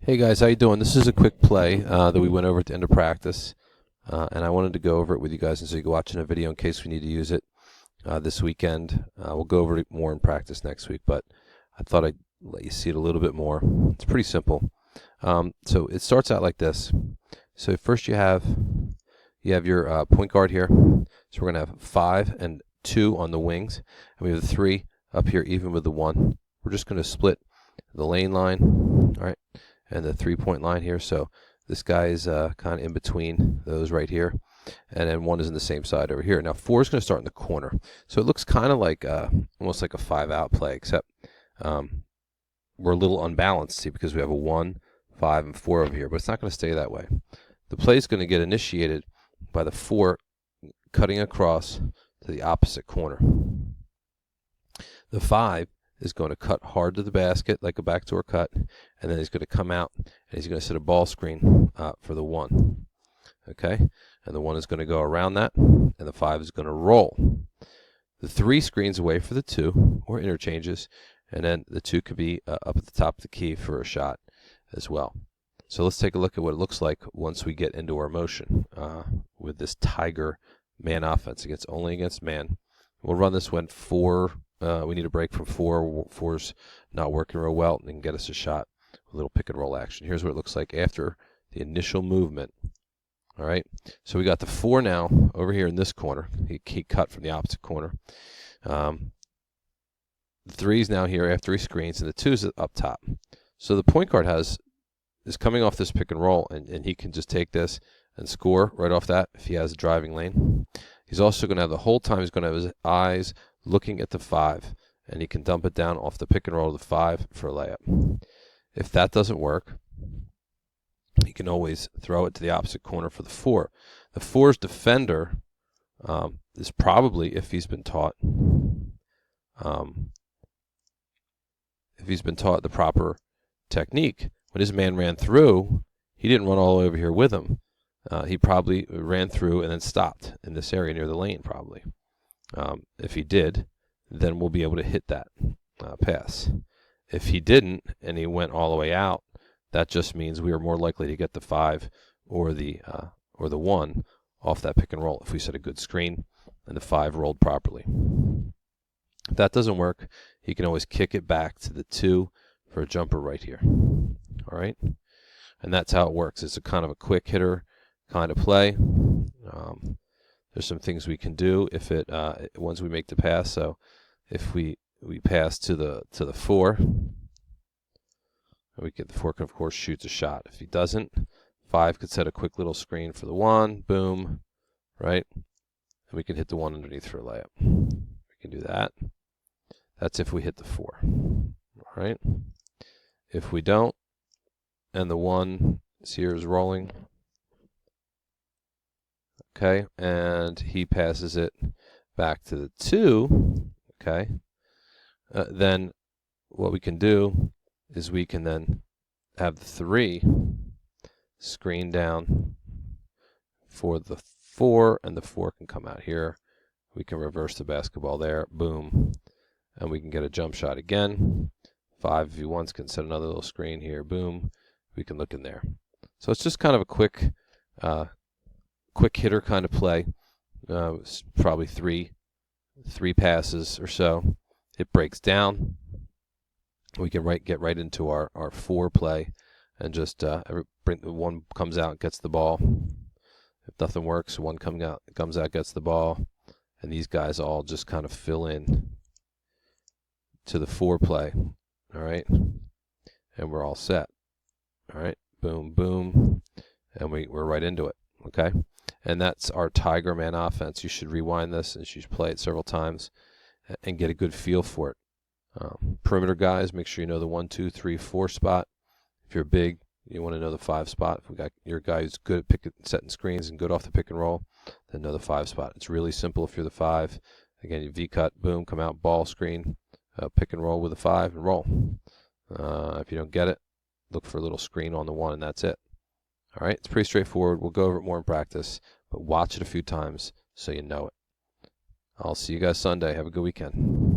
Hey guys, how you doing? This is a quick play that we went over at the end of practice, and I wanted to go over it with you guys, and so you can watch in a video in case we need to use it this weekend. We'll go over it more in practice next week, but I thought I'd let you see it a little bit more. It's pretty simple. So it starts out like this. So first you have your point guard here. So we're gonna have 5 and 2 on the wings, and we have the 3 up here, even with the 1. We're just gonna split the lane line, all right, and the 3-point line here. So this guy is kind of in between those right here, and then 1 is in the same side over here. Now 4 is going to start in the corner, so it looks kind of like almost like a 5-out play, except we're a little unbalanced, see, because we have a 1, 5, and 4 over here, but it's not going to stay that way. The play is going to get initiated by the 4 cutting across to the opposite corner. The 5 is going to cut hard to the basket like a backdoor cut, and then he's going to come out and he's going to set a ball screen for the 1. Okay, and the 1 is going to go around that, and the 5 is going to roll. The 3 screens away for the 2 or interchanges, and then the 2 could be up at the top of the key for a shot as well. So let's take a look at what it looks like once we get into our motion with this Tiger man offense only against man. We'll run this when 4. We need a break from 4. 4's not working real well, and can get us a shot with a little pick and roll action. Here's what it looks like after the initial movement. All right, so we got the 4 now over here in this corner. He cut from the opposite corner. The 3's now here after he screens, and the 2's up top. So the point guard is coming off this pick and roll, and he can just take this and score right off that if he has a driving lane. He's also going to have the whole time, he's going to have his eyes looking at the 5, and he can dump it down off the pick and roll of the 5 for a layup. If that doesn't work, he can always throw it to the opposite corner for the 4. The 4's defender is probably, if he's been taught the proper technique, when his man ran through, he didn't run all the way over here with him. He probably ran through and then stopped in this area near the lane, probably. If he did, then we'll be able to hit that pass. If he didn't and he went all the way out, that just means we are more likely to get the 5 or the 1 off that pick and roll if we set a good screen and the 5 rolled properly. If that doesn't work, he can always kick it back to the 2 for a jumper right here. All right, and that's how it works. It's a kind of a quick hitter kind of play. There's some things we can do if once we make the pass. So if we pass to the 4, we get the 4 can of course shoots a shot. If he doesn't, 5 could set a quick little screen for the 1, boom, right? And we can hit the 1 underneath for a layup. We can do that. That's if we hit the 4. All right. If we don't, and the 1 here is rolling, okay, and he passes it back to the 2, okay, then what we can do is we can then have the 3 screen down for the 4, and the 4 can come out here. We can reverse the basketball there, boom, and we can get a jump shot again. 5, if he wants, can set another little screen here, boom. We can look in there. So it's just kind of a quick hitter kind of play. Probably three passes or so. It breaks down. We can get right into our 4 play, and just bring the 1 comes out, gets the ball. If nothing works, 1 comes out, gets the ball, and these guys all just kind of fill in to the 4 play. All right, and we're all set. All right, boom, boom, and we're right into it. Okay, and that's our Tiger man offense. You should rewind this and you should play it several times and get a good feel for it. Perimeter guys, make sure you know the 1, 2, 3, 4 spot. If you're big, you want to know the 5 spot. If we got your guy who's good at setting screens and good off the pick and roll, then know the 5 spot. It's really simple if you're the 5. Again, you V-cut, boom, come out, ball screen, pick and roll with a 5 and roll. If you don't get it, look for a little screen on the 1, and that's it. All right, it's pretty straightforward. We'll go over it more in practice, but watch it a few times so you know it. I'll see you guys Sunday. Have a good weekend.